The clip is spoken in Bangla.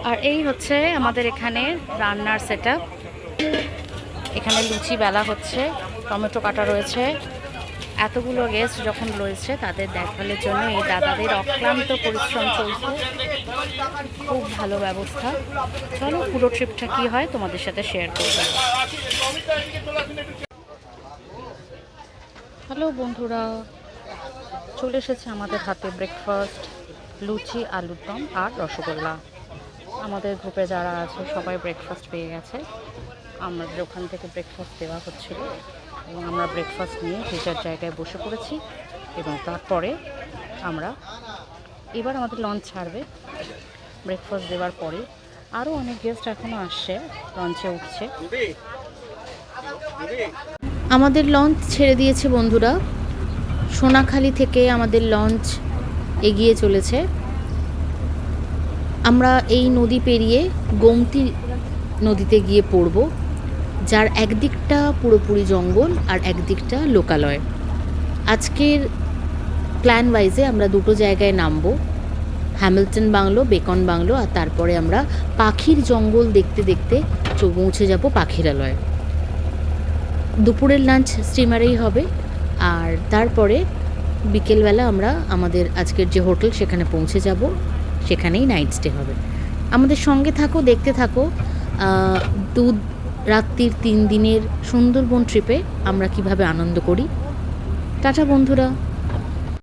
আর এই হচ্ছে আমাদের এখানে রান্নার সেটআপ। এখানে লুচি বেলা হচ্ছে, টমেটো কাটা রয়েছে। এতগুলো গেস্ট যখন রয়েছে তাদের দেখভালের জন্য এই দাদাদের অক্লান্ত পরিশ্রম চলছে। খুব ভালো ব্যবস্থা। চলো পুরো ট্রিপটা কি হয় তোমাদের সাথে শেয়ার করব। হ্যালো বন্ধুরা, চলে এসেছে আমাদের হাতে ব্রেকফাস্ট, লুচি, আলুর দম আর রসগোল্লা। আমাদের গ্রুপে যারা আছে সবাই ব্রেকফাস্ট পেয়ে গেছে। আমাদের ওখান থেকে ব্রেকফাস্ট দেওয়া হচ্ছিল এবং আমরা ব্রেকফাস্ট নিয়ে যে যার জায়গায় বসে পড়েছি এবং তারপরে আমরা এবার আমাদের লঞ্চ ছাড়বে। ব্রেকফাস্ট দেওয়ার পরে আরও অনেক গেস্ট এখনও আসছে, লঞ্চে উঠছে। আমাদের লঞ্চ ছেড়ে দিয়েছে বন্ধুরা। সোনাখালি থেকে আমাদের লঞ্চ এগিয়ে চলেছে। আমরা এই নদী পেরিয়ে গোমতী নদীতে গিয়ে পড়ব, যার একদিকটা পুরোপুরি জঙ্গল আর একদিকটা লোকালয়। আজকের প্ল্যান ওয়াইজে আমরা দুটো জায়গায় নামবো, হ্যামিল্টন বাংলো, বেকন বাংলো, আর তারপরে আমরা পাখির জঙ্গল দেখতে দেখতে পৌঁছে যাব পাখিরালয়। দুপুরের লাঞ্চ স্টিমারেই হবে, আর তারপরে বিকেলবেলা আমরা আমাদের আজকের যে হোটেল সেখানে পৌঁছে যাব, সেখানেই নাইট স্টে হবে। আমাদের সঙ্গে থাকো, দেখতে থাকো রাত্রির 3 দিনের সুন্দরবন ট্রিপে আমরা কিভাবে আনন্দ করি। টাটা বন্ধুরা।